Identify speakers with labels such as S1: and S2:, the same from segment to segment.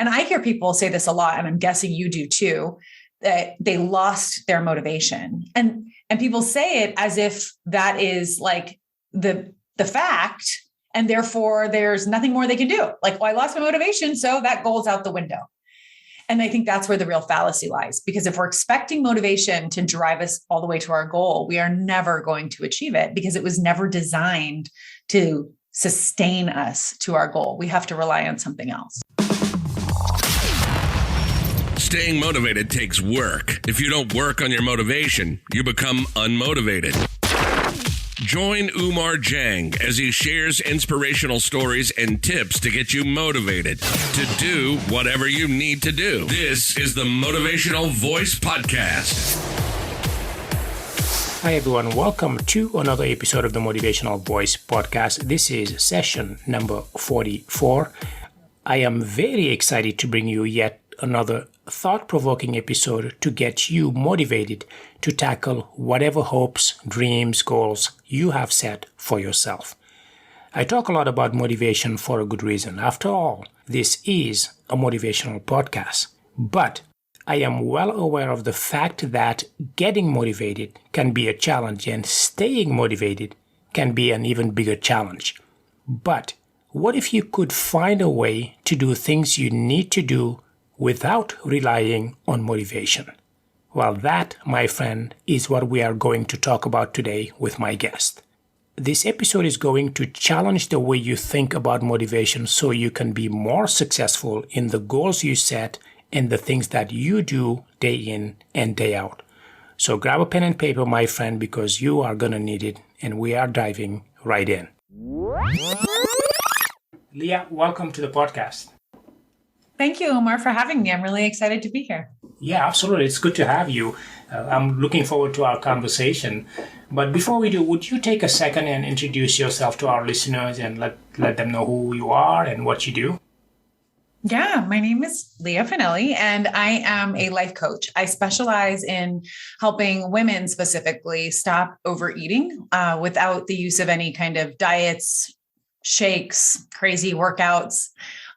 S1: And I hear people say this a lot, and I'm guessing you do too, that they lost their motivation. And people say it as if that is like the fact, and therefore there's nothing more they can do. Like, well, I lost my motivation, so that goal's out the window. And I think that's where the real fallacy lies, because if we're expecting motivation to drive us all the way to our goal, we are never going to achieve it, because it was never designed to sustain us to our goal. We have to rely on something else.
S2: Staying motivated takes work. If you don't work on your motivation, you become unmotivated. Join Oumar Jang as he shares inspirational stories and tips to get you motivated to do whatever you need to do. This is the Motivational Voice Podcast.
S3: Hi everyone, welcome to another episode of the Motivational Voice Podcast. This is session number 44. I am very excited to bring you yet another thought-provoking episode to get you motivated to tackle whatever hopes, dreams, goals you have set for yourself. I talk a lot about motivation for a good reason. After all, this is a motivational podcast. But I am well aware of the fact that getting motivated can be a challenge, and staying motivated can be an even bigger challenge. But what if you could find a way to do things you need to do without relying on motivation? Well, that, my friend, is what we are going to talk about today with my guest. This episode is going to challenge the way you think about motivation so you can be more successful in the goals you set and the things that you do day in and day out. So grab a pen and paper, my friend, because you are going to need it, and we are diving right in. Leah, welcome to the podcast.
S1: Thank you, Oumar, for having me. I'm really excited to be here.
S3: Yeah, absolutely. It's good to have you. I'm looking forward to our conversation. But before we do, would you take a second and introduce yourself to our listeners and let them know who you are and what you do?
S1: Yeah, my name is Leah Pinelli, and I am a life coach. I specialize in helping women specifically stop overeating without the use of any kind of diets, shakes, crazy workouts,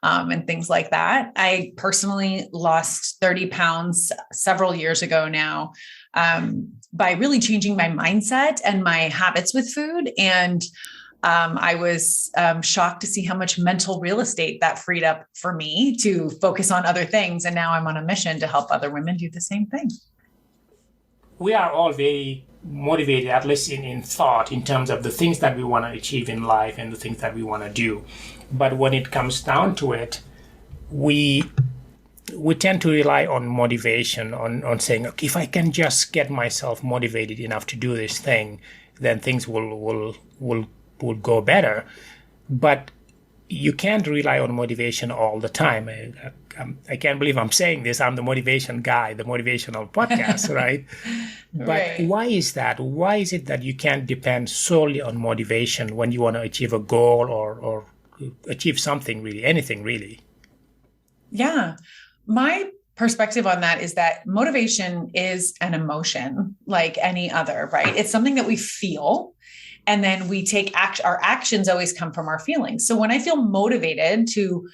S1: and things like that. I personally lost 30 pounds several years ago now by really changing my mindset and my habits with food. And I was shocked to see how much mental real estate that freed up for me to focus on other things. And now I'm on a mission to help other women do the same thing.
S3: We are all very motivated, at least in thought, in terms of the things that we want to achieve in life and the things that we want to do. But when it comes down to it, we tend to rely on motivation, on saying, okay, if I can just get myself motivated enough to do this thing, then things will go better. But you can't rely on motivation all the time. I can't believe I'm saying this. I'm the motivation guy, the motivational podcast, right? But
S1: Right.
S3: Why is that? Why is it that you can't depend solely on motivation when you want to achieve a goal or achieve something, really, anything really?
S1: Yeah. My perspective on that is that motivation is an emotion like any other, right? It's something that we feel, and then we take action. Our actions always come from our feelings. So when I feel motivated to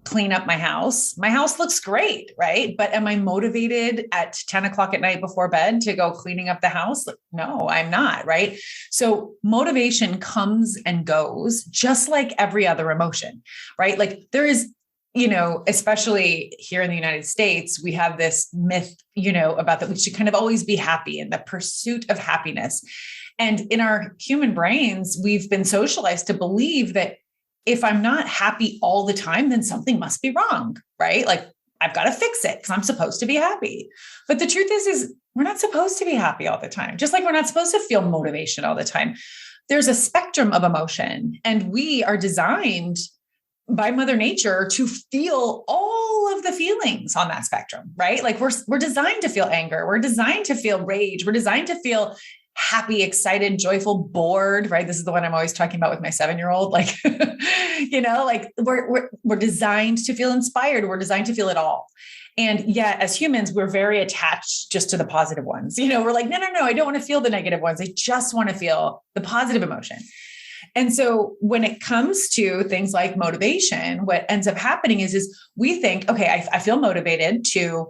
S1: clean up my house looks great, right? But am I motivated at 10 o'clock at night before bed to go cleaning up the house? No, I'm not, right? So motivation comes and goes just like every other emotion, right? Like there is, especially here in the United States, we have this myth, about that we should kind of always be happy in the pursuit of happiness. And in our human brains, we've been socialized to believe that if I'm not happy all the time, then something must be wrong, right? Like I've got to fix it because I'm supposed to be happy. But the truth is we're not supposed to be happy all the time. Just like we're not supposed to feel motivation all the time. There's a spectrum of emotion, and we are designed by Mother Nature to feel all of the feelings on that spectrum, right? Like we're designed to feel anger. We're designed to feel rage. We're designed to feel happy, excited, joyful, bored, right? This is the one I'm always talking about with my 7-year-old. Like, like we're designed to feel inspired. We're designed to feel it all. And yet as humans, we're very attached just to the positive ones. We're like, no, I don't want to feel the negative ones. I just want to feel the positive emotion. And so when it comes to things like motivation, what ends up happening is we think, okay, I feel motivated to,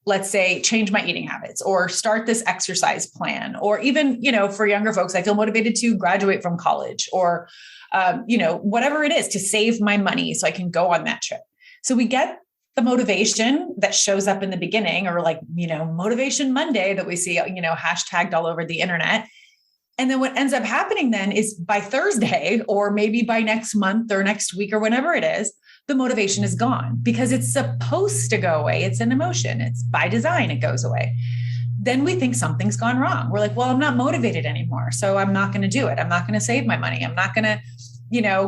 S1: let's say, change my eating habits or start this exercise plan, or even, for younger folks, I feel motivated to graduate from college, or, whatever it is, to save my money so I can go on that trip. So we get the motivation that shows up in the beginning, or like, Motivation Monday that we see, hashtagged all over the internet. And then what ends up happening then is by Thursday, or maybe by next month or next week or whenever it is, the motivation is gone because it's supposed to go away. It's an emotion. It's by design, it goes away. Then we think something's gone wrong. We're like, well, I'm not motivated anymore, so I'm not going to do it. I'm not going to save my money. I'm not going to,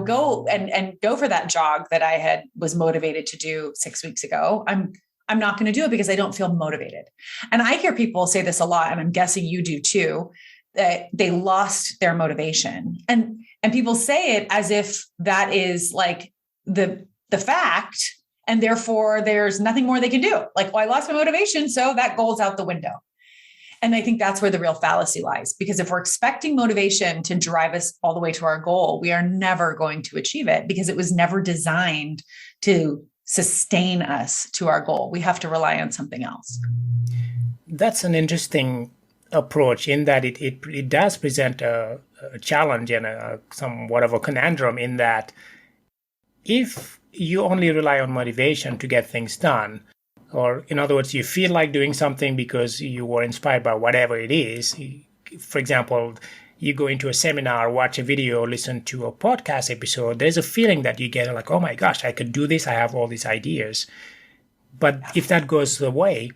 S1: go and go for that jog that I was motivated to do 6 weeks ago. I'm not going to do it because I don't feel motivated. And I hear people say this a lot, and I'm guessing you do too, that they lost their motivation. And people say it as if that is like the fact, and therefore there's nothing more they can do. Like, well, I lost my motivation, so that goal's out the window. And I think that's where the real fallacy lies, because if we're expecting motivation to drive us all the way to our goal, we are never going to achieve it, because it was never designed to sustain us to our goal. We have to rely on something else.
S3: That's an interesting approach, in that it does present a challenge and somewhat of a conundrum, in that if you only rely on motivation to get things done, or in other words, you feel like doing something because you were inspired by whatever it is. For example, you go into a seminar, watch a video, listen to a podcast episode, there's a feeling that you get like, oh my gosh, I could do this. I have all these ideas. But if that goes away,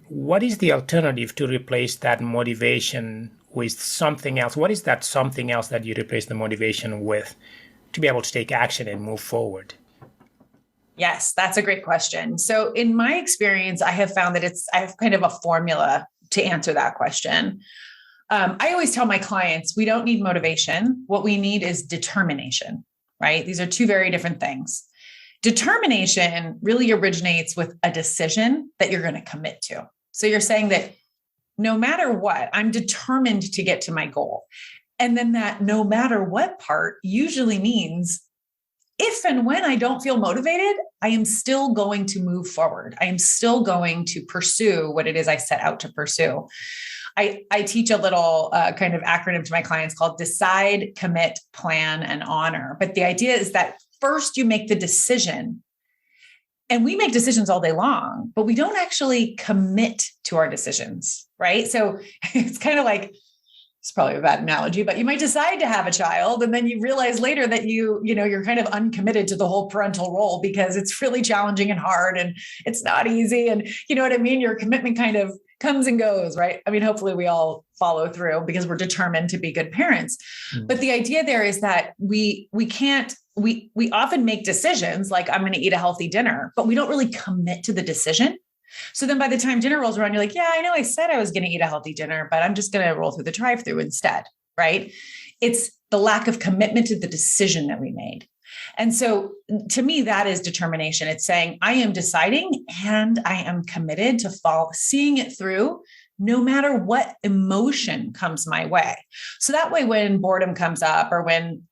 S3: what is the alternative to replace that motivation with something else? What is that something else that you replace the motivation with to be able to take action and move forward?
S1: Yes, that's a great question. So in my experience, I have found that I have kind of a formula to answer that question. I always tell my clients, we don't need motivation. What we need is determination, right? These are two very different things. Determination really originates with a decision that you're going to commit to. So you're saying that no matter what, I'm determined to get to my goal. And then that no matter what part usually means if and when I don't feel motivated, I am still going to move forward. I am still going to pursue what it is I set out to pursue. I teach a little kind of acronym to my clients called decide, commit, plan, and honor. But the idea is that first you make the decision, and we make decisions all day long, but we don't actually commit to our decisions, right? So it's kind of like, it's probably a bad analogy, but you might decide to have a child, and then you realize later that you're kind of uncommitted to the whole parental role because it's really challenging and hard and it's not easy. And you know what I mean? Your commitment kind of comes and goes, right? I mean, hopefully we all follow through because we're determined to be good parents. Mm-hmm. But the idea there is that we often make decisions like I'm going to eat a healthy dinner, but we don't really commit to the decision. So then by the time dinner rolls around, you're like, yeah, I know I said I was going to eat a healthy dinner, but I'm just going to roll through the drive-thru instead, right? It's the lack of commitment to the decision that we made. And so to me, that is determination. It's saying I am deciding and I am committed to seeing it through no matter what emotion comes my way. So that way, when boredom comes up or when,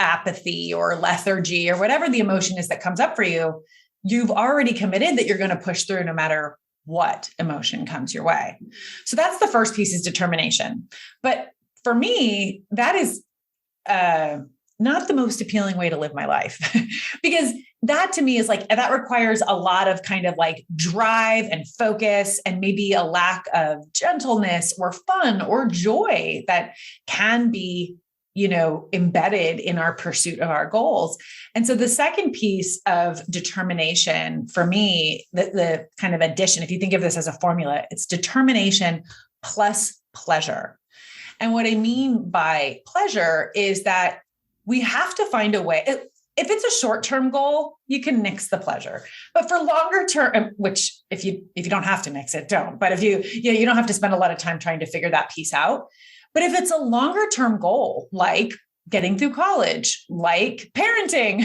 S1: apathy or lethargy or whatever the emotion is that comes up for you, you've already committed that you're going to push through no matter what emotion comes your way. So that's the first piece, is determination. But for me, that is not the most appealing way to live my life because that to me is like, that requires a lot of kind of like drive and focus and maybe a lack of gentleness or fun or joy that can be embedded in our pursuit of our goals. And so the second piece of determination for me, the kind of addition, if you think of this as a formula, it's determination plus pleasure. And what I mean by pleasure is that we have to find a way. If it's a short-term goal, you can nix the pleasure. But for longer term, which if you don't have to nix it, don't. But if you don't have to spend a lot of time trying to figure that piece out. But if it's a longer term goal, like getting through college, like parenting,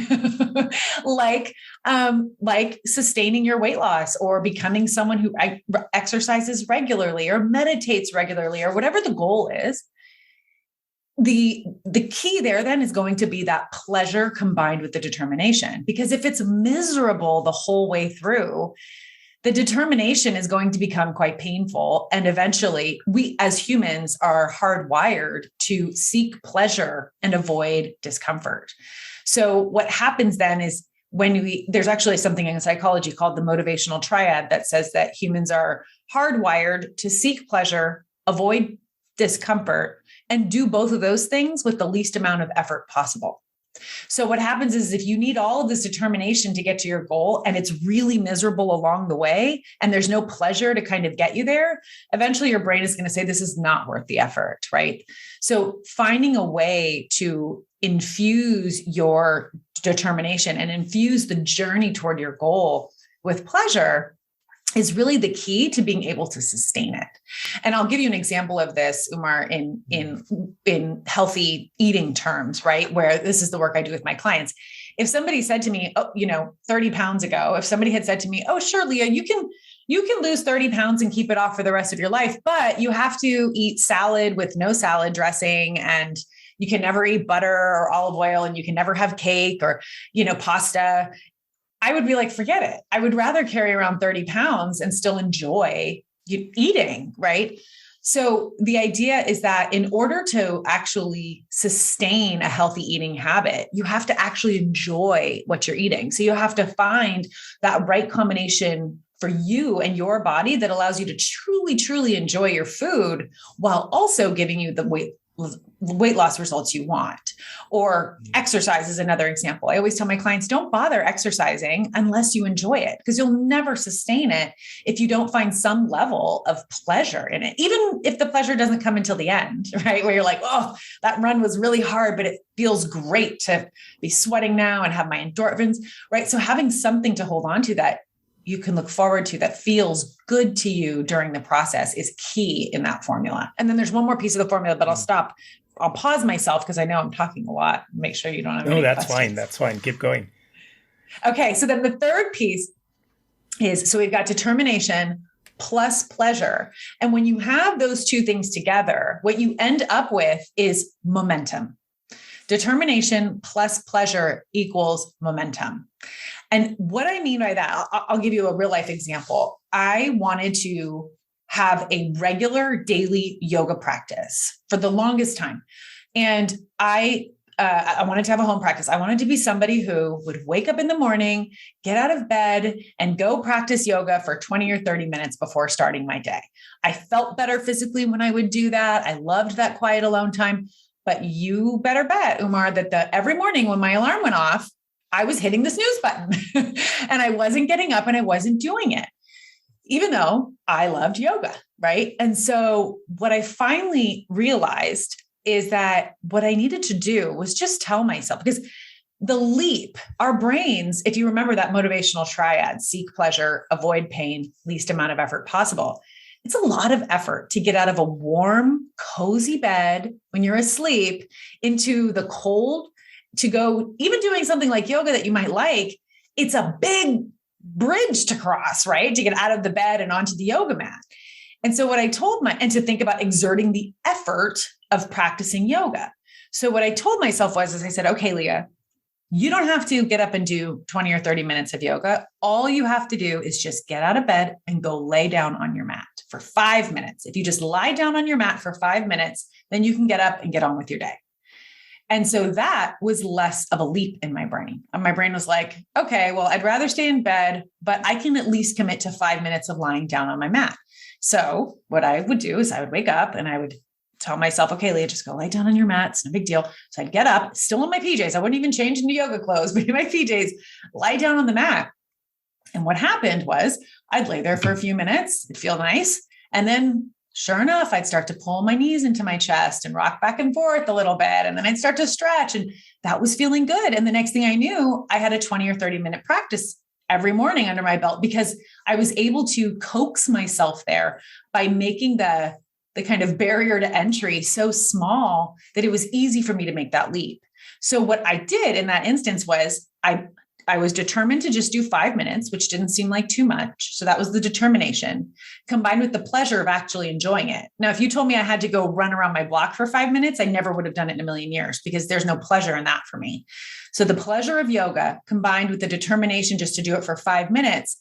S1: like sustaining your weight loss or becoming someone who exercises regularly or meditates regularly or whatever the goal is, the key there then is going to be that pleasure combined with the determination, because if it's miserable the whole way through, the determination is going to become quite painful. And eventually we as humans are hardwired to seek pleasure and avoid discomfort. So what happens then is there's actually something in psychology called the motivational triad that says that humans are hardwired to seek pleasure, avoid discomfort, and do both of those things with the least amount of effort possible. So what happens is if you need all of this determination to get to your goal and it's really miserable along the way and there's no pleasure to kind of get you there, eventually your brain is going to say this is not worth the effort, right? So finding a way to infuse your determination and infuse the journey toward your goal with pleasure is really the key to being able to sustain it. And I'll give you an example of this, Oumar, in healthy eating terms, right? Where this is the work I do with my clients. If somebody said to me, 30 pounds ago, if somebody had said to me, oh, sure, Leah, you can lose 30 pounds and keep it off for the rest of your life, but you have to eat salad with no salad dressing, and you can never eat butter or olive oil, and you can never have cake or, pasta. I would be like, forget it. I would rather carry around 30 pounds and still enjoy eating, right? So the idea is that in order to actually sustain a healthy eating habit, you have to actually enjoy what you're eating. So you have to find that right combination for you and your body that allows you to truly, truly enjoy your food while also giving you the weight loss results you want. Or exercise is another example. I always tell my clients, don't bother exercising unless you enjoy it, because you'll never sustain it if you don't find some level of pleasure in it, even if the pleasure doesn't come until the end, right? Where you're like, oh, that run was really hard, but it feels great to be sweating now and have my endorphins, right? So having something to hold on to that you can look forward to that feels good to you during the process is key in that formula. And then there's one more piece of the formula, but I'll pause myself because I know I'm talking a lot. Make sure you don't have any
S3: that's
S1: questions.
S3: fine. That's fine. Keep going.
S1: Okay. So then the third piece is, so we've got determination plus pleasure. And when you have those two things together, what you end up with is momentum. Determination plus pleasure equals momentum. And what I mean by that, I'll give you a real life example. I wanted to have a regular daily yoga practice for the longest time. And I wanted to have a home practice. I wanted to be somebody who would wake up in the morning, get out of bed, and go practice yoga for 20 or 30 minutes before starting my day. I felt better physically when I would do that. I loved that quiet alone time. But you better bet, Oumar, that every morning when my alarm went off, I was hitting the snooze button and I wasn't getting up and I wasn't doing it, even though I loved yoga, right? And so what I finally realized is that what I needed to do was just tell myself, because the leap, our brains, if you remember that motivational triad, seek pleasure, avoid pain, least amount of effort possible. It's a lot of effort to get out of a warm, cozy bed when you're asleep into the cold, to go even doing something like yoga that you might like. It's a big bridge to cross, right? To get out of the bed and onto the yoga mat. And so what I told and to think about exerting the effort of practicing yoga. So what I told myself was, I said, okay, Leah, you don't have to get up and do 20 or 30 minutes of yoga. All you have to do is just get out of bed and go lay down on your mat for 5 minutes. If you just lie down on your mat for 5 minutes, then you can get up and get on with your day. And so that was less of a leap in my brain. And my brain was like, okay, well, I'd rather stay in bed, but I can at least commit to 5 minutes of lying down on my mat. So what I would do is I would wake up and I would tell myself, okay, Leah, just go lay down on your mat. It's no big deal. So I'd get up, still in my PJs. I wouldn't even change into yoga clothes, but in my PJs, lie down on the mat. And what happened was I'd lay there for a few minutes. It'd feel nice. And then sure enough, I'd start to pull my knees into my chest and rock back and forth a little bit. And then I'd start to stretch, and that was feeling good. And the next thing I knew, I had a 20 or 30 minute practice every morning under my belt, because I was able to coax myself there by making the kind of barrier to entry so small that it was easy for me to make that leap. So what I did in that instance was I I was determined to just do 5 minutes, which didn't seem like too much. So that was the determination combined with the pleasure of actually enjoying it. Now, if you told me I had to go run around my block for 5 minutes, I never would have done it in a million years because there's no pleasure in that for me. So the pleasure of yoga combined with the determination just to do it for 5 minutes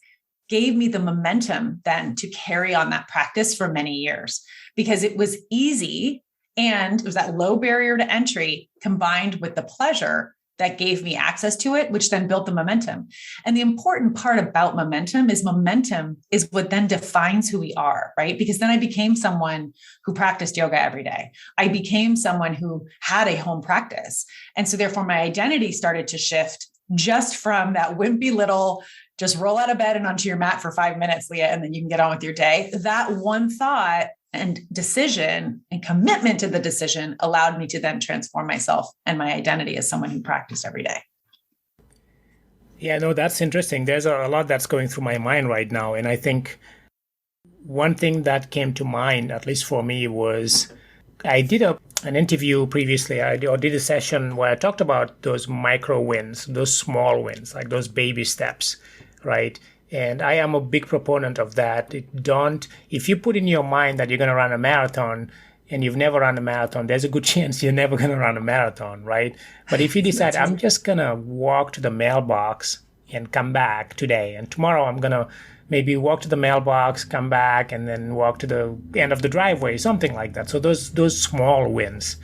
S1: gave me the momentum then to carry on that practice for many years because it was easy and it was that low barrier to entry combined with the pleasure that gave me access to it, which then built the momentum. And the important part about momentum is what then defines who we are, right? Because then I became someone who practiced yoga every day. I became someone who had a home practice. And so therefore my identity started to shift just from that wimpy little, just roll out of bed and onto your mat for 5 minutes, Leah, and then you can get on with your day. That one thought and decision and commitment to the decision allowed me to then transform myself and my identity as someone who practiced every day.
S3: Yeah, no, that's interesting. There's a lot that's going through my mind right now. And I think one thing that came to mind, at least for me, was I did an interview previously. I did a session where I talked about those micro wins, those small wins, like those baby steps, right? And I am a big proponent of that. If you put in your mind that you're going to run a marathon and you've never run a marathon, there's a good chance you're never going to run a marathon, right? But if you decide, I'm just going to walk to the mailbox and come back today, and tomorrow I'm going to maybe walk to the mailbox, come back, and then walk to the end of the driveway, something like that. So those small wins.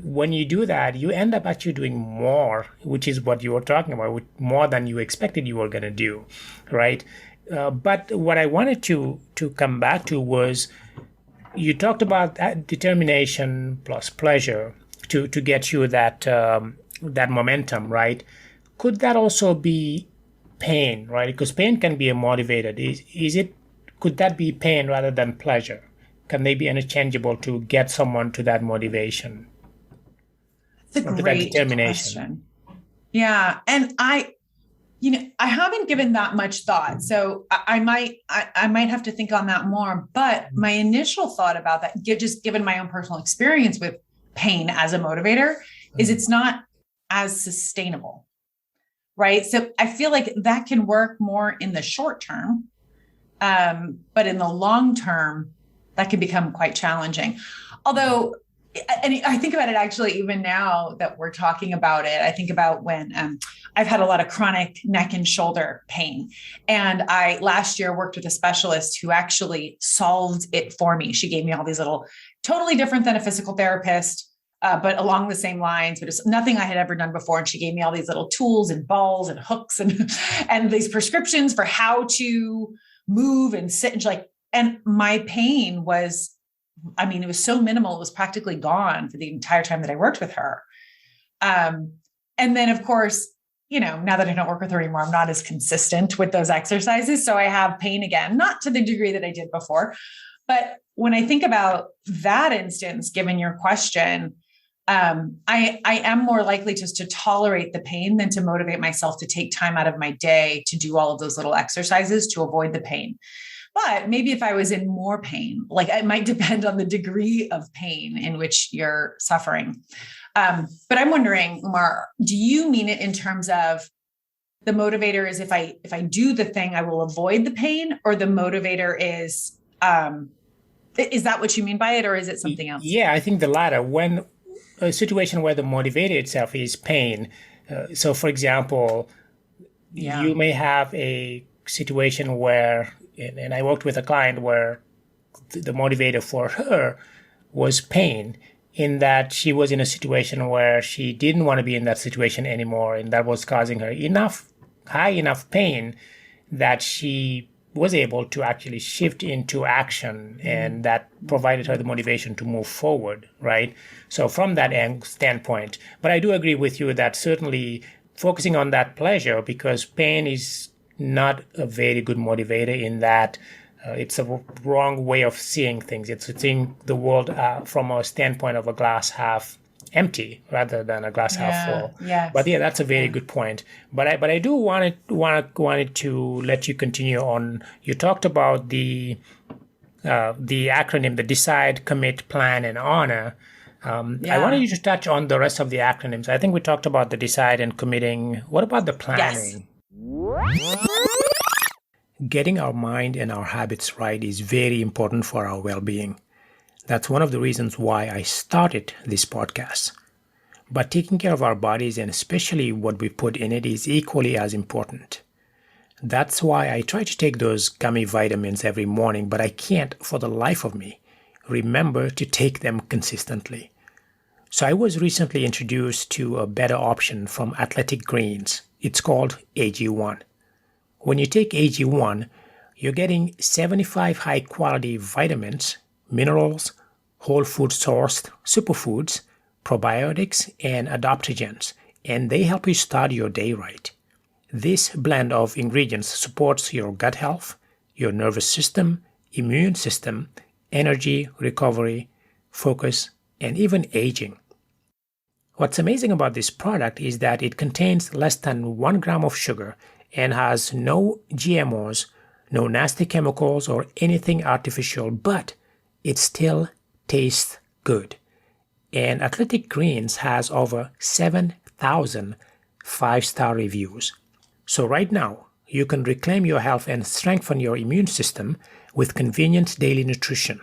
S3: When you do that, you end up actually doing more, which is what you were talking about, more than you expected you were going to do, right? But what I wanted to come back to was you talked about that determination plus pleasure to get you that momentum, right? Could that also be pain, right? Because pain can be a motivator. Could that be pain rather than pleasure? Can they be interchangeable to get someone to that motivation?
S1: It's a great question. Yeah. And I haven't given that much thought. So I might have to think on that more, but my initial thought about that, just given my own personal experience with pain as a motivator, is it's not as sustainable, right? So I feel like that can work more in the short term. But in the long term, that can become quite challenging. Although, and I think about it actually, even now that we're talking about it, I think about when I've had a lot of chronic neck and shoulder pain. And I last year worked with a specialist who actually solved it for me. She gave me all these little, totally different than a physical therapist, but along the same lines, but it's nothing I had ever done before. And she gave me all these little tools and balls and hooks and these prescriptions for how to move and sit and my pain was, it was so minimal. It was practically gone for the entire time that I worked with her. And then of course, now that I don't work with her anymore, I'm not as consistent with those exercises. So I have pain again, not to the degree that I did before. But when I think about that instance, given your question, I am more likely just to tolerate the pain than to motivate myself to take time out of my day to do all of those little exercises to avoid the pain. But maybe if I was in more pain, it might depend on the degree of pain in which you're suffering. But I'm wondering, Oumar, do you mean it in terms of the motivator is if I do the thing, I will avoid the pain, or the motivator is that what you mean by it, or is it something else?
S3: Yeah, I think the latter. When a situation where the motivator itself is pain. So for example, you may have a situation where, and I worked with a client where the motivator for her was pain, in that she was in a situation where she didn't want to be in that situation anymore, and that was causing her high enough pain that she was able to actually shift into action, and that provided her the motivation to move forward, right? So from that standpoint, but I do agree with you that certainly focusing on that pleasure, because pain is not a very good motivator in that it's a wrong way of seeing things. It's seeing the world from a standpoint of a glass half empty rather than a glass half full.
S1: Yes.
S3: But yeah, that's a very good point. But I do wanted to let you continue on. You talked about the acronym, the Decide, Commit, Plan, and Honor. I wanted you to touch on the rest of the acronyms. I think we talked about the decide and committing. What about the planning?
S1: Yes.
S3: Getting our mind and our habits right is very important for our well-being. That's one of the reasons why I started this podcast. But taking care of our bodies and especially what we put in it is equally as important. That's why I try to take those gummy vitamins every morning, but I can't, for the life of me, remember to take them consistently. So I was recently introduced to a better option from Athletic Greens. It's called AG1. When you take AG1, you're getting 75 high-quality vitamins, minerals, whole food sourced superfoods, probiotics, and adaptogens, and they help you start your day right. This blend of ingredients supports your gut health, your nervous system, immune system, energy, recovery, focus, and even aging. What's amazing about this product is that it contains less than 1 gram of sugar and has no GMOs, no nasty chemicals or anything artificial, but it still tastes good. And Athletic Greens has over 7,000 5-star reviews. So right now, you can reclaim your health and strengthen your immune system with convenient daily nutrition.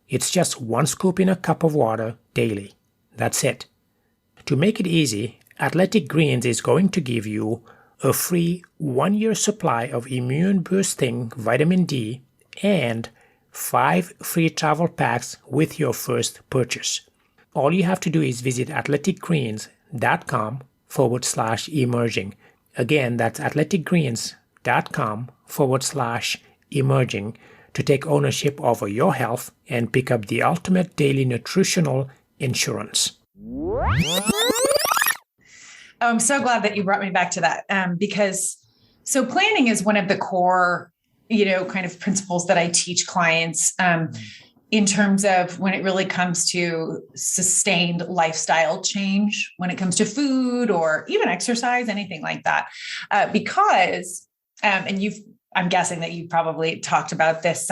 S3: It's just 1 scoop in a cup of water daily. That's it. To make it easy, Athletic Greens is going to give you a free 1-year supply of immune-boosting vitamin D and 5 free travel packs with your first purchase. All you have to do is visit athleticgreens.com/emerging. Again, that's athleticgreens.com/emerging to take ownership over your health and pick up the ultimate daily nutritional insurance.
S1: I'm so glad that you brought me back to that because so planning is one of the core, kind of principles that I teach clients in terms of when it really comes to sustained lifestyle change, when it comes to food or even exercise, anything like that. Because, I'm guessing that you probably talked about this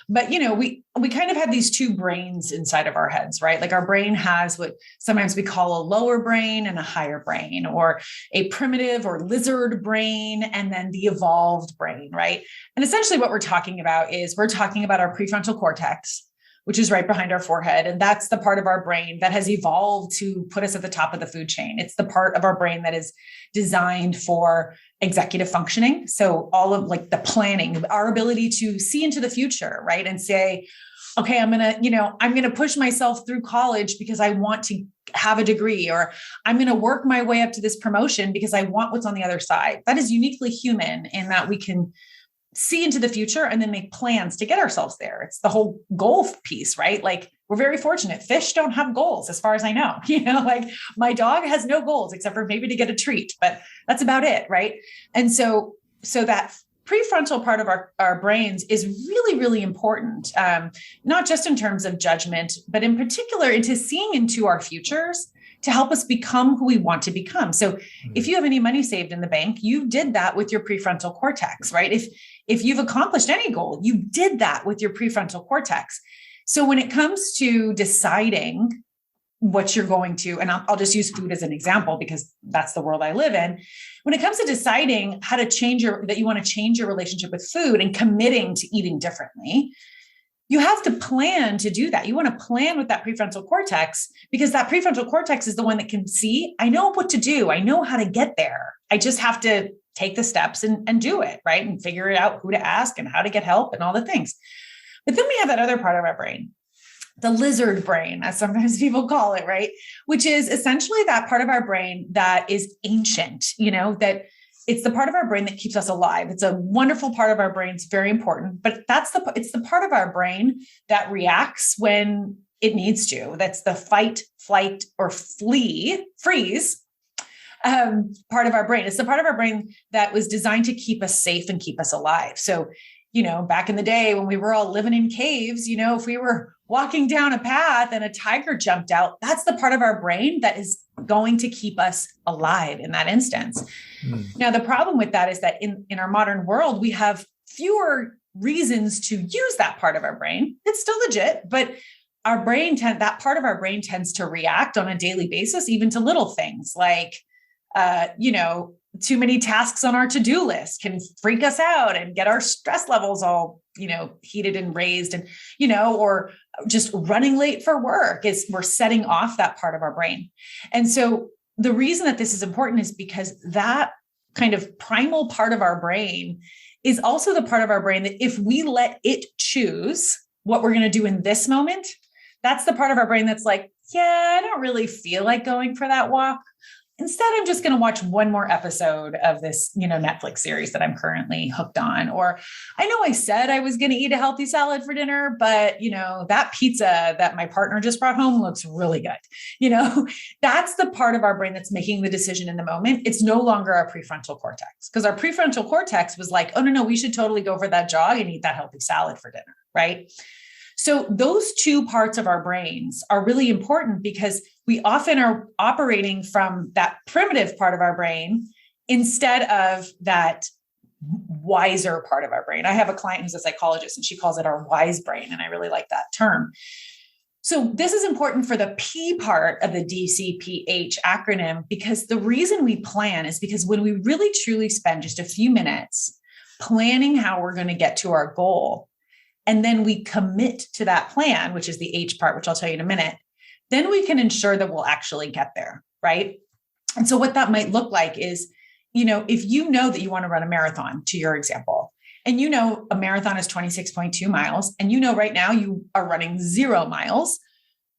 S1: but we kind of have these two brains inside of our heads, right? Like our brain has what sometimes we call a lower brain and a higher brain, or a primitive or lizard brain, and then the evolved brain, right? And essentially what we're talking about our prefrontal cortex, which is right behind our forehead. And that's the part of our brain that has evolved to put us at the top of the food chain. It's the part of our brain that is designed for executive functioning. So all of like the planning, our ability to see into the future, right? And say, okay, I'm going to push myself through college because I want to have a degree, or I'm going to work my way up to this promotion because I want what's on the other side. That is uniquely human in that we can see into the future and then make plans to get ourselves there. It's the whole goal piece, right? Like we're very fortunate. Fish don't have goals as far as I know, like my dog has no goals except for maybe to get a treat, but that's about it. Right. And so that prefrontal part of our brains is really, really important, not just in terms of judgment, but in particular into seeing into our futures to help us become who we want to become. So if you have any money saved in the bank, you did that with your prefrontal cortex, right? If you've accomplished any goal, you did that with your prefrontal cortex. So when it comes to deciding what you're going to, and I'll just use food as an example because that's the world I live in. When it comes to deciding how to that you want to change your relationship with food and committing to eating differently, you have to plan to do that. You want to plan with that prefrontal cortex because that prefrontal cortex is the one that can see, I know what to do. I know how to get there. I just have to take the steps and do it, right? And figure it out who to ask and how to get help and all the things. But then we have that other part of our brain, the lizard brain, as sometimes people call it, right? Which is essentially that part of our brain that is ancient, that it's the part of our brain that keeps us alive. It's a wonderful part of our brain. It's very important, but it's the part of our brain that reacts when it needs to. That's the fight, flight, or freeze part of our brain. It's the part of our brain that was designed to keep us safe and keep us alive. So, back in the day when we were all living in caves, if we were walking down a path and a tiger jumped out, that's the part of our brain that is going to keep us alive in that instance. Now, the problem with that is that in our modern world, we have fewer reasons to use that part of our brain. It's still legit, but that part of our brain tends to react on a daily basis, even to little things like, too many tasks on our to-do list can freak us out and get our stress levels all, heated and raised, and, or just running late for work is we're setting off that part of our brain. And so the reason that this is important is because that kind of primal part of our brain is also the part of our brain that if we let it choose what we're going to do in this moment, that's the part of our brain that's like, yeah, I don't really feel like going for that walk. Instead, I'm just going to watch one more episode of this, Netflix series that I'm currently hooked on. Or I know I said I was going to eat a healthy salad for dinner, but, that pizza that my partner just brought home looks really good. That's the part of our brain that's making the decision in the moment. It's no longer our prefrontal cortex, because our prefrontal cortex was like, oh, no, we should totally go for that jog and eat that healthy salad for dinner, right? So those two parts of our brains are really important because we often are operating from that primitive part of our brain instead of that wiser part of our brain. I have a client who's a psychologist and she calls it our wise brain. And I really like that term. So this is important for the P part of the DCPH acronym, because the reason we plan is because when we really truly spend just a few minutes planning how we're going to get to our goal, and then we commit to that plan, which is the H part, which I'll tell you in a minute, then we can ensure that we'll actually get there, right? And so what that might look like is, if you know that you want to run a marathon, to your example, and a marathon is 26.2 miles, and right now you are running 0 miles,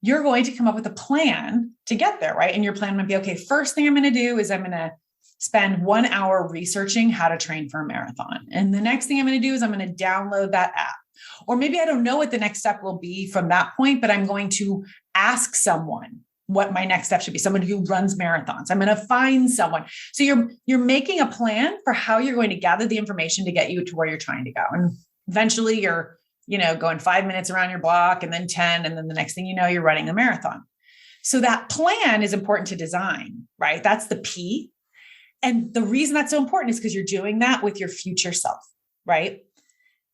S1: you're going to come up with a plan to get there, right? And your plan might be, okay, first thing I'm going to do is I'm going to spend 1 hour researching how to train for a marathon. And the next thing I'm going to do is I'm going to download that app. Or maybe I don't know what the next step will be from that point, but I'm going to ask someone what my next step should be, someone who runs marathons. I'm going to find someone. So you're making a plan for how you're going to gather the information to get you to where you're trying to go. And eventually you're, going 5 minutes around your block, and then 10. And then the next thing you know, you're running a marathon. So that plan is important to design, right? That's the P. And the reason that's so important is because you're doing that with your future self, right?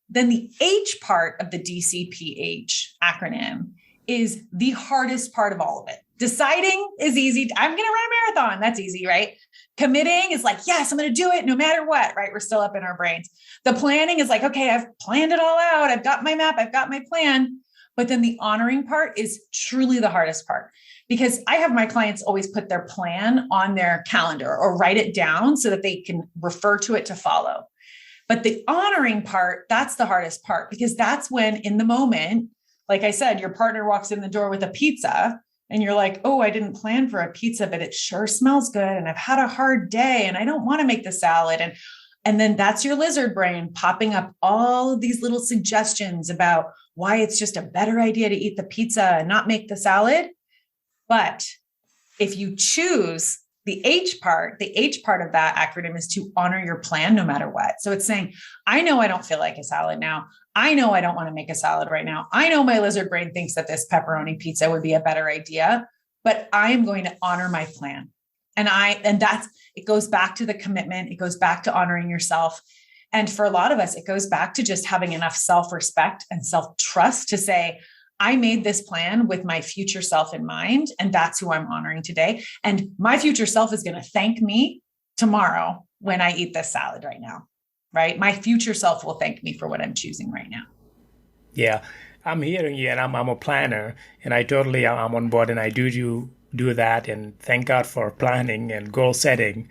S1: Then the H part of the DCPH acronym is the hardest part of all of it. Deciding is easy. I'm going to run a marathon. That's easy, right? Committing is like, yes, I'm going to do it no matter what, right? We're still up in our brains. The planning is like, okay, I've planned it all out. I've got my map. I've got my plan. But then the honoring part is truly the hardest part, because I have my clients always put their plan on their calendar or write it down so that they can refer to it to follow. But the honoring part, that's the hardest part, because that's when in the moment, like I said, your partner walks in the door with a pizza and you're like, oh, I didn't plan for a pizza, but it sure smells good. And I've had a hard day and I don't want to make the salad. And then that's your lizard brain popping up all of these little suggestions about why it's just a better idea to eat the pizza and not make the salad. But if you choose the H part of that acronym is to honor your plan no matter what. So it's saying, I know I don't feel like a salad now. I know I don't want to make a salad right now. I know my lizard brain thinks that this pepperoni pizza would be a better idea, but I am going to honor my plan. And it goes back to the commitment. It goes back to honoring yourself. And for a lot of us, it goes back to just having enough self-respect and self-trust to say, I made this plan with my future self in mind, and that's who I'm honoring today. And my future self is going to thank me tomorrow when I eat this salad right now, right? My future self will thank me for what I'm choosing right now.
S3: Yeah, I'm hearing you, and I'm a planner, and I'm on board, and I do that, and thank God for planning and goal setting.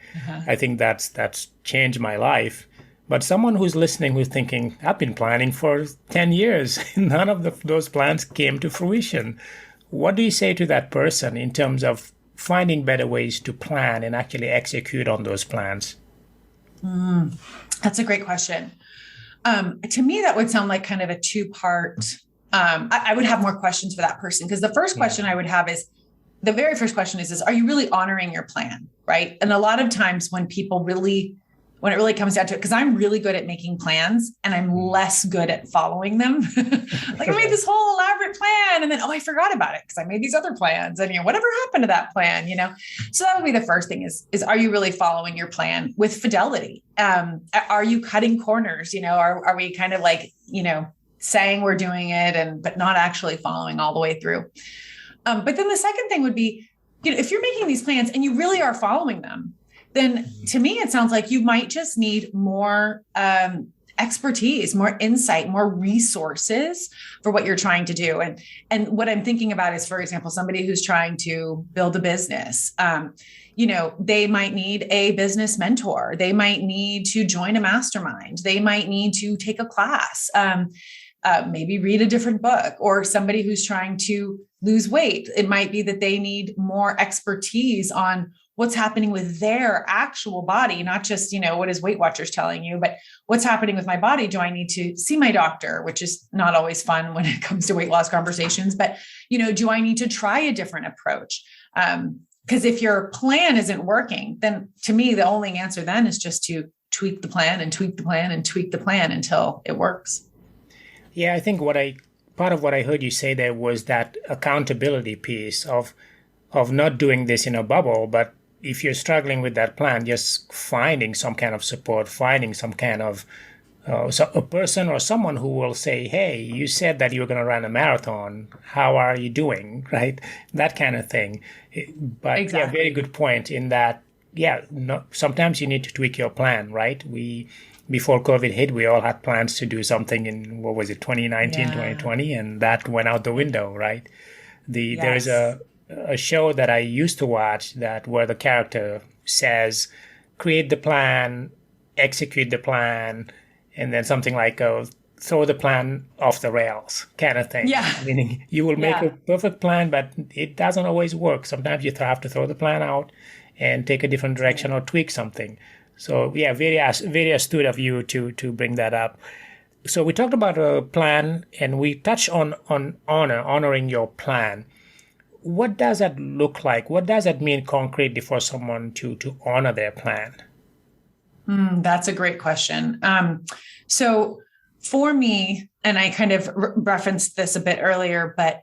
S3: I think that's changed my life. But someone who's listening, who's thinking, I've been planning for 10 years. None of those plans came to fruition. What do you say to that person in terms of finding better ways to plan and actually execute on those plans?
S1: That's a great question. To me, that would sound like kind of a two-part. I would have more questions for that person, because the first question I would have is, the very first question is, are you really honoring your plan, right? And a lot of times when it really comes down to it, because I'm really good at making plans and I'm less good at following them. Like I made this whole elaborate plan and then, I forgot about it because I made these other plans and, whatever happened to that plan, So that would be the first thing is are you really following your plan with fidelity? Are you cutting corners? Are we kind of like, saying we're doing it but not actually following all the way through? But then the second thing would be, if you're making these plans and you really are following them, then to me, it sounds like you might just need more expertise, more insight, more resources for what you're trying to do. And what I'm thinking about is, for example, somebody who's trying to build a business. They might need a business mentor. They might need to join a mastermind. They might need to take a class, maybe read a different book. Or somebody who's trying to lose weight, it might be that they need more expertise on what's happening with their actual body, not just, what is Weight Watchers telling you, but what's happening with my body. Do I need to see my doctor, which is not always fun when it comes to weight loss conversations, but, do I need to try a different approach? Because if your plan isn't working, then to me, the only answer then is just to tweak the plan and tweak the plan and tweak the plan until it works.
S3: Yeah, I think part of what I heard you say there was that accountability piece of not doing this in a bubble, but if you're struggling with that plan, just finding some kind of support, finding some kind of a person or someone who will say, hey, you said that you were going to run a marathon. How are you doing? Right? That kind of thing. But exactly. Yeah, very good point in that, sometimes you need to tweak your plan, right? Before COVID hit, we all had plans to do something in, 2019, 2020, and that went out the window, right? There's a show that I used to watch where the character says, create the plan, execute the plan, and then something like throw the plan off the rails kind of thing. Yeah. Meaning you will make a perfect plan, but it doesn't always work. Sometimes you have to throw the plan out and take a different direction or tweak something. So very astute of you to bring that up. So we talked about a plan and we touched on honoring your plan. What does that look like? What does that mean concretely for someone to honor their plan?
S1: That's a great question. So for me, and I kind of referenced this a bit earlier, but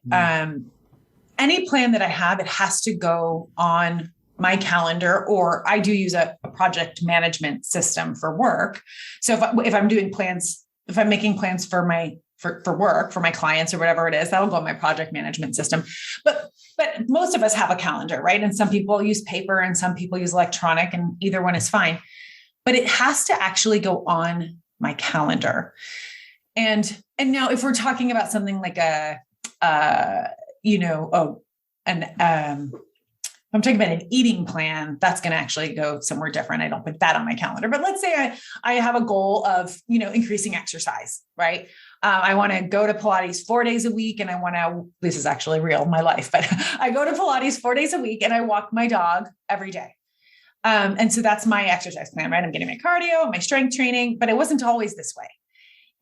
S1: any plan that I have, it has to go on my calendar, or I do use a project management system for work. So if I'm doing plans, if I'm making plans for work, for my clients or whatever it is, that'll go on my project management system. But most of us have a calendar, right? And some people use paper and some people use electronic, and either one is fine. But it has to actually go on my calendar. And now if we're talking about something like I'm talking about an eating plan, that's going to actually go somewhere different. I don't put that on my calendar. But let's say I have a goal of, increasing exercise, right? I want to go to Pilates 4 days a week. And this is actually real in my life, but I go to Pilates 4 days a week and I walk my dog every day. And so that's my exercise plan, right? I'm getting my cardio, my strength training, but it wasn't always this way.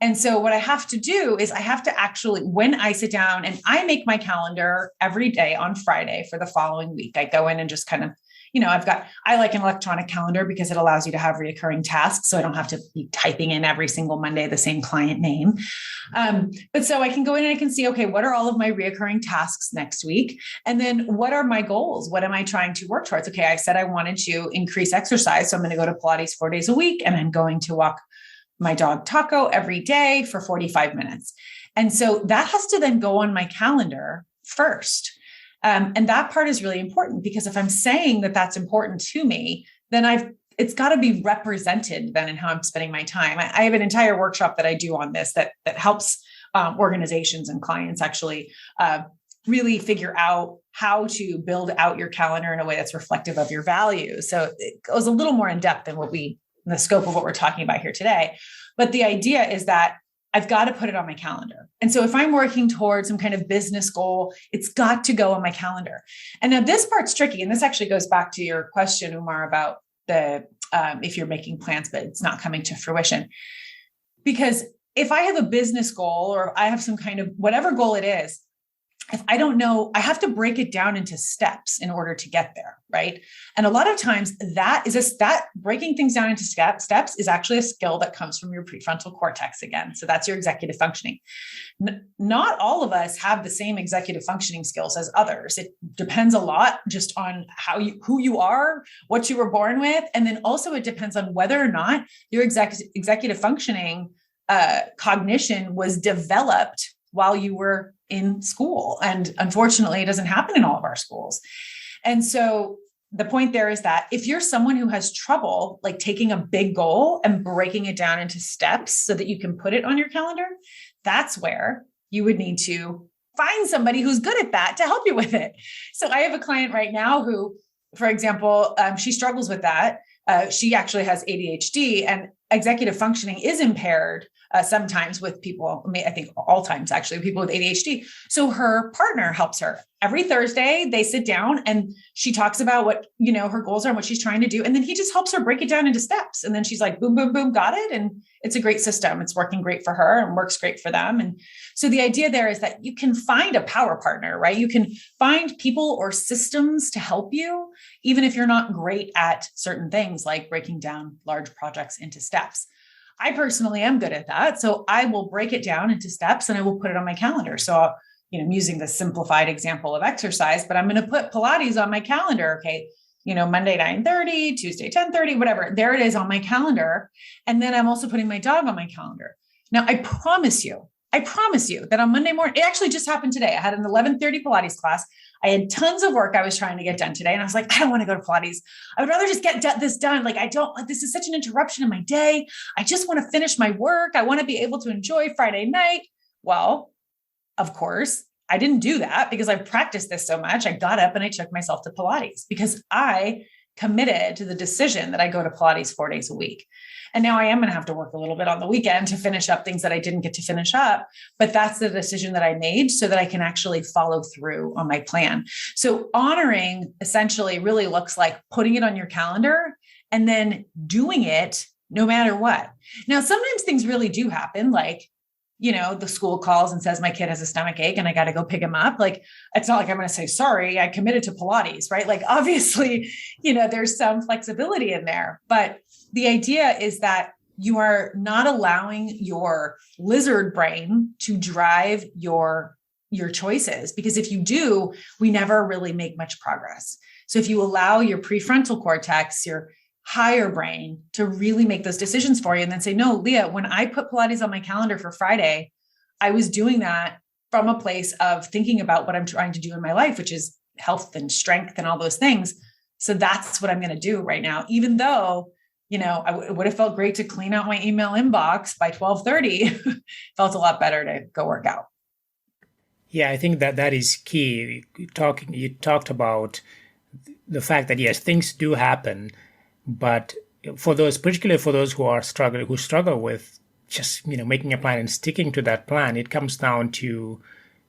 S1: And so what I have to do is I have to actually, when I sit down and I make my calendar every day on Friday for the following week, I go in and just kind of, I like an electronic calendar because it allows you to have recurring tasks. So I don't have to be typing in every single Monday the same client name. But so I can go in and I can see, okay, what are all of my recurring tasks next week? And then what are my goals? What am I trying to work towards? Okay, I said I wanted to increase exercise. So I'm going to go to Pilates 4 days a week, and I'm going to walk my dog Taco every day for 45 minutes. And so that has to then go on my calendar first. And that part is really important, because if I'm saying that that's important to me, then it's got to be represented then in how I'm spending my time. I have an entire workshop that I do on this that helps organizations and clients actually really figure out how to build out your calendar in a way that's reflective of your values. So it goes a little more in depth than the scope of what we're talking about here today. But the idea is that I've got to put it on my calendar. And so if I'm working towards some kind of business goal, it's got to go on my calendar. And now this part's tricky. And this actually goes back to your question, Oumar, about if you're making plans, but it's not coming to fruition. Because if I have a business goal, or I have some kind of whatever goal it is, if I don't know, I have to break it down into steps in order to get there, right? And a lot of times that breaking things down into steps is actually a skill that comes from your prefrontal cortex again. So that's your executive functioning. Not all of us have the same executive functioning skills as others. It depends a lot just on who you are, what you were born with. And then also it depends on whether or not your executive functioning cognition was developed while you were in school. And unfortunately, it doesn't happen in all of our schools. And so the point there is that if you're someone who has trouble like taking a big goal and breaking it down into steps so that you can put it on your calendar, that's where you would need to find somebody who's good at that to help you with it. So I have a client right now who, for example, she struggles with that. She actually has ADHD, and executive functioning is impaired sometimes with people. I think all times actually, people with ADHD. So her partner helps her every Thursday. They sit down and she talks about what, her goals are and what she's trying to do. And then he just helps her break it down into steps. And then she's like, boom, boom, boom, got it. And it's a great system. It's working great for her and works great for them. And so the idea there is that you can find a power partner, right? You can find people or systems to help you, even if you're not great at certain things like breaking down large projects into steps. I personally am good at that. So I will break it down into steps and I will put it on my calendar. So, I'm using the simplified example of exercise, but I'm going to put Pilates on my calendar. Okay. Monday, 9:30, Tuesday, 10:30, whatever. There it is on my calendar. And then I'm also putting my dog on my calendar. Now, I promise you that on Monday morning, it actually just happened today. I had an 11:30 Pilates class. I had tons of work I was trying to get done today. And I was like, I don't want to go to Pilates. I would rather just get this done. Like, this is such an interruption in my day. I just want to finish my work. I want to be able to enjoy Friday night. Well, of course, I didn't do that because I've practiced this so much. I got up and I took myself to Pilates because I committed to the decision that I go to Pilates 4 days a week. And now I am going to have to work a little bit on the weekend to finish up things that I didn't get to finish up. But that's the decision that I made so that I can actually follow through on my plan. So honoring essentially really looks like putting it on your calendar and then doing it no matter what. Now, sometimes things really do happen. Like, the school calls and says, my kid has a stomach ache and I got to go pick him up. Like, it's not like I'm going to say, sorry, I committed to Pilates, right? Like, obviously, there's some flexibility in there, but the idea is that you are not allowing your lizard brain to drive your choices, because if you do, we never really make much progress. So if you allow your prefrontal cortex, your higher brain, to really make those decisions for you and then say, no, Leah, when I put Pilates on my calendar for Friday, I was doing that from a place of thinking about what I'm trying to do in my life, which is health and strength and all those things. So that's what I'm going to do right now, even though it would have felt great to clean out my email inbox by 12:30. Felt a lot better to go work out.
S3: Yeah, I think that is key. You talked about the fact that yes, things do happen, but particularly for those who struggle with just making a plan and sticking to that plan, it comes down to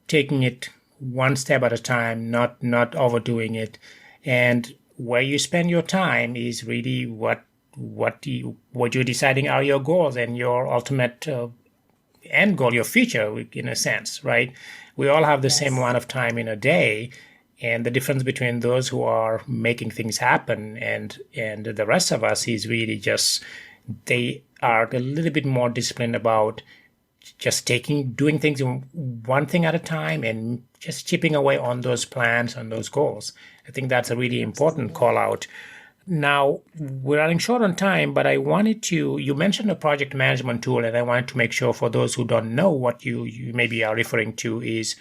S3: taking it one step at a time, not overdoing it, and where you spend your time is really what you're deciding are your goals and your ultimate end goal, your future, in a sense, right? We all have the same amount of time in a day, and the difference between those who are making things happen and the rest of us is really just they are a little bit more disciplined about just doing things one thing at a time and just chipping away on those plans, on those goals. I think that's a really important call out. Now, we're running short on time, but I wanted you mentioned a project management tool, and I wanted to make sure for those who don't know what you maybe are referring to is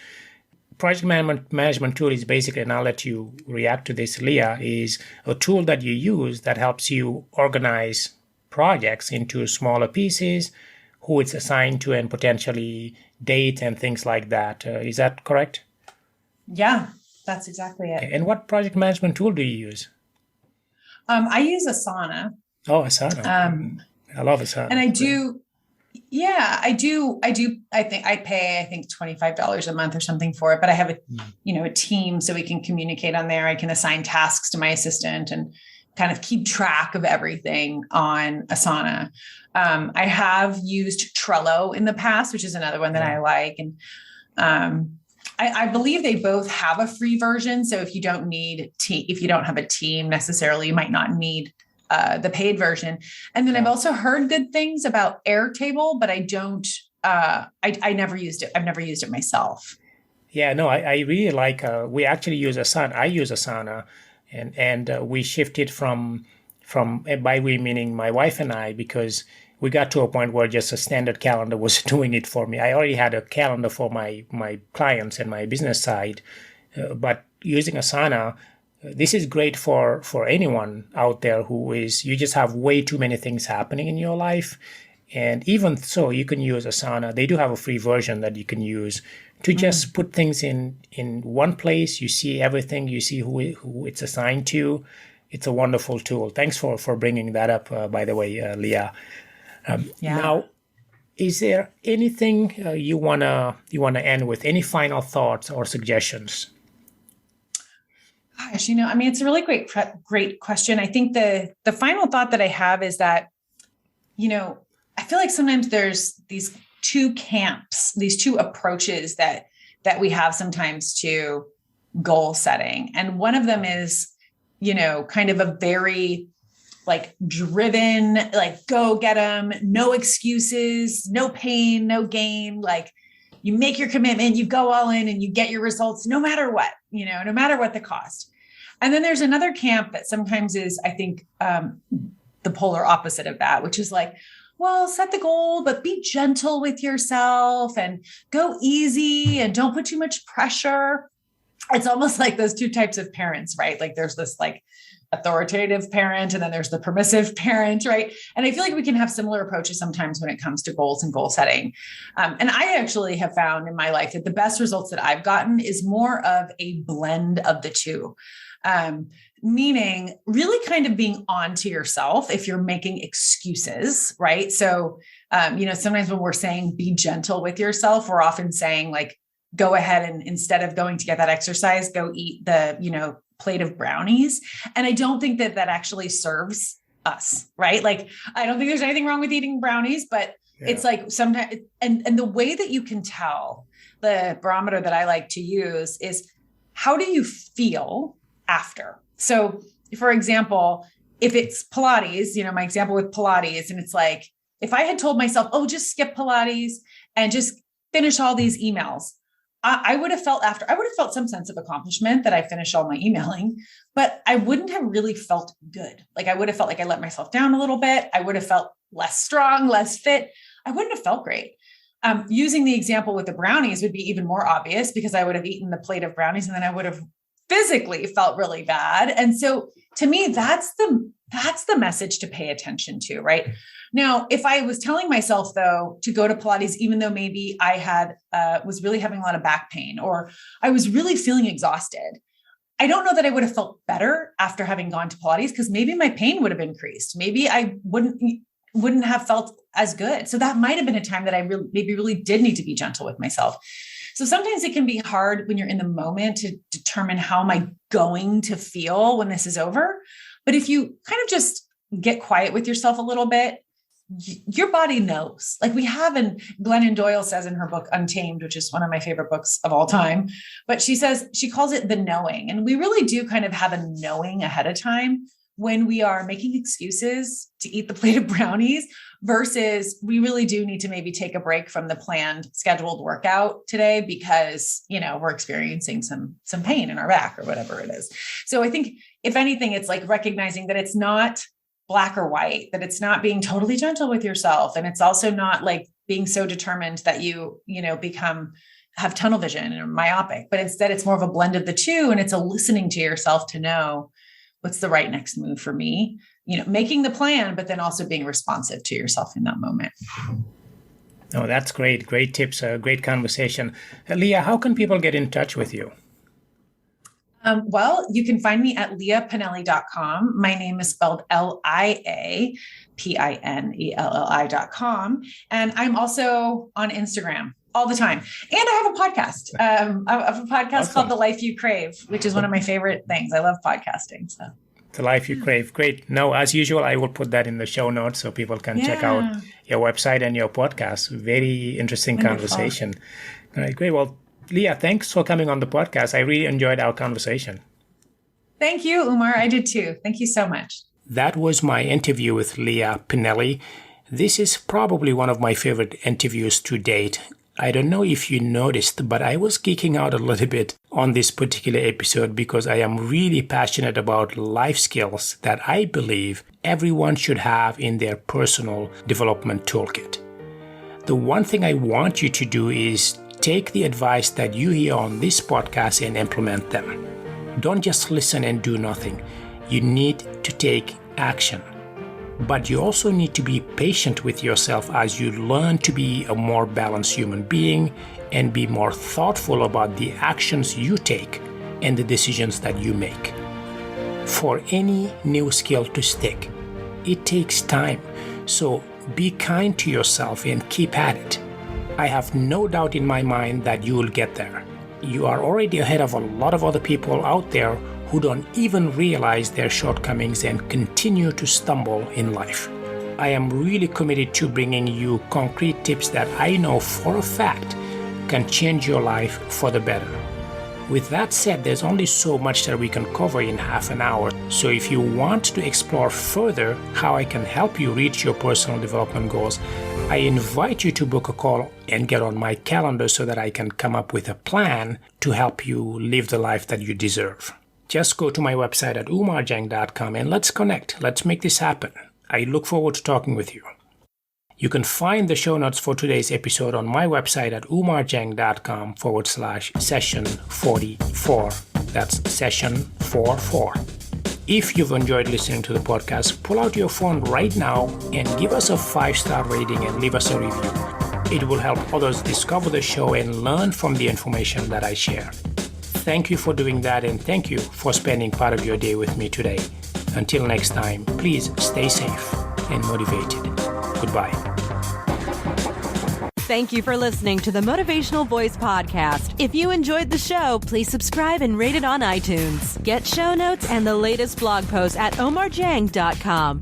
S3: project management tool is basically, and I'll let you react to this, Leah, is a tool that you use that helps you organize projects into smaller pieces, who it's assigned to, and potentially date and things like that. Is that correct?
S1: Yeah, that's exactly it.
S3: Okay. And what project management tool do you use?
S1: I use Asana.
S3: Oh, Asana. I love Asana.
S1: And I do. I think I pay $25 a month or something for it, but I have a team so we can communicate on there. I can assign tasks to my assistant and kind of keep track of everything on Asana. I have used Trello in the past, which is another one that I like. And I believe they both have a free version. So if you don't have a team necessarily, you might not need the paid version. And then I've also heard good things about Airtable, but I don't, I never used it. I've never used it myself.
S3: Yeah, no, I really like, we actually use Asana. I use Asana and we shifted from by we meaning my wife and I, because we got to a point where just a standard calendar was doing it for me. I already had a calendar for my clients and my business side, but using Asana, this is great for anyone out there you just have way too many things happening in your life. And even so, you can use Asana. They do have a free version that you can use to just put things in one place. You see everything. You see who it's assigned to. It's a wonderful tool. Thanks for bringing that up, by the way, Leah. Now, is there anything you wanna end with? Any final thoughts or suggestions?
S1: Gosh, it's a really great question. I think the final thought that I have is that, I feel like sometimes there's these two camps, these two approaches that we have sometimes to goal setting. And one of them is, kind of a very driven, go get them, no excuses, no pain, no gain. You make your commitment, you go all in and you get your results no matter what, no matter what the cost. And then there's another camp that sometimes is, I think, the polar opposite of that, which is well, set the goal, but be gentle with yourself and go easy and don't put too much pressure. It's almost like those two types of parents, right? There's this authoritative parent and then there's the permissive parent, right? And I feel like we can have similar approaches sometimes when it comes to goals and goal setting. And I actually have found in my life that the best results that I've gotten is more of a blend of the two. Meaning really kind of being on to yourself if you're making excuses, right? So, sometimes when we're saying be gentle with yourself, we're often saying go ahead and instead of going to get that exercise, go eat the, plate of brownies. And I don't think that actually serves us, right? I don't think there's anything wrong with eating brownies, but it's sometimes, and the way that you can tell, the barometer that I like to use is how do you feel after? So for example, if it's Pilates, my example with Pilates, and it's if I had told myself, oh, just skip Pilates and just finish all these emails, I would have felt some sense of accomplishment that I finished all my emailing, but I wouldn't have really felt good. I would have felt like I let myself down a little bit. I would have felt less strong, less fit. I wouldn't have felt great. Using the example with the brownies would be even more obvious because I would have eaten the plate of brownies and then I would have physically felt really bad. And so to me, that's the message to pay attention to, right? Now, if I was telling myself though, to go to Pilates, even though maybe I had, was really having a lot of back pain, or I was really feeling exhausted, I don't know that I would have felt better after having gone to Pilates because maybe my pain would have increased. Maybe I wouldn't have felt as good. So that might've been a time that I really did need to be gentle with myself. So sometimes it can be hard when you're in the moment to determine how am I going to feel when this is over. But if you kind of just get quiet with yourself a little bit, your body knows. We have, and Glennon Doyle says in her book, Untamed, which is one of my favorite books of all time, but she calls it the knowing. And we really do kind of have a knowing ahead of time when we are making excuses to eat the plate of brownies versus we really do need to maybe take a break from the planned scheduled workout today because, we're experiencing some pain in our back or whatever it is. So I think if anything, it's recognizing that it's not black or white, that it's not being totally gentle with yourself. And it's also not being so determined that you have tunnel vision or myopic, but instead it's more of a blend of the two. And it's a listening to yourself to know what's the right next move for me, making the plan, but then also being responsive to yourself in that moment.
S3: Oh, that's great. Great tips. Great conversation. Leah, how can people get in touch with you?
S1: Well, you can find me at leahpinelli.com. My name is spelled LIAPINELLI.com. And I'm also on Instagram all the time. And I have a podcast. I have a podcast called The Life You Crave, which is one of my favorite things. I love podcasting. So
S3: The Life You Crave. Great. Now, as usual, I will put that in the show notes so people can check out your website and your podcast. Very interesting conversation. All right, great. Well, Leah, thanks for coming on the podcast. I really enjoyed our conversation.
S1: Thank you, Oumar. I did too. Thank you so much.
S3: That was my interview with Leah Pinelli. This is probably one of my favorite interviews to date. I don't know if you noticed, but I was geeking out a little bit on this particular episode because I am really passionate about life skills that I believe everyone should have in their personal development toolkit. The one thing I want you to do is take the advice that you hear on this podcast and implement them. Don't just listen and do nothing. You need to take action. But you also need to be patient with yourself as you learn to be a more balanced human being and be more thoughtful about the actions you take and the decisions that you make. For any new skill to stick, it takes time. So be kind to yourself and keep at it. I have no doubt in my mind that you will get there. You are already ahead of a lot of other people out there who don't even realize their shortcomings and continue to stumble in life. I am really committed to bringing you concrete tips that I know for a fact can change your life for the better. With that said, there's only so much that we can cover in half an hour. So if you want to explore further how I can help you reach your personal development goals, I invite you to book a call and get on my calendar so that I can come up with a plan to help you live the life that you deserve. Just go to my website at oumarjang.com and let's connect. Let's make this happen. I look forward to talking with you. You can find the show notes for today's episode on my website at oumarjang.com/session 44. That's session 44. If you've enjoyed listening to the podcast, pull out your phone right now and give us a 5-star rating and leave us a review. It will help others discover the show and learn from the information that I share. Thank you for doing that, and thank you for spending part of your day with me today. Until next time, please stay safe and motivated. Goodbye.
S4: Thank you for listening to the Motivational Voice Podcast. If you enjoyed the show, please subscribe and rate it on iTunes. Get show notes and the latest blog posts at oumarjang.com.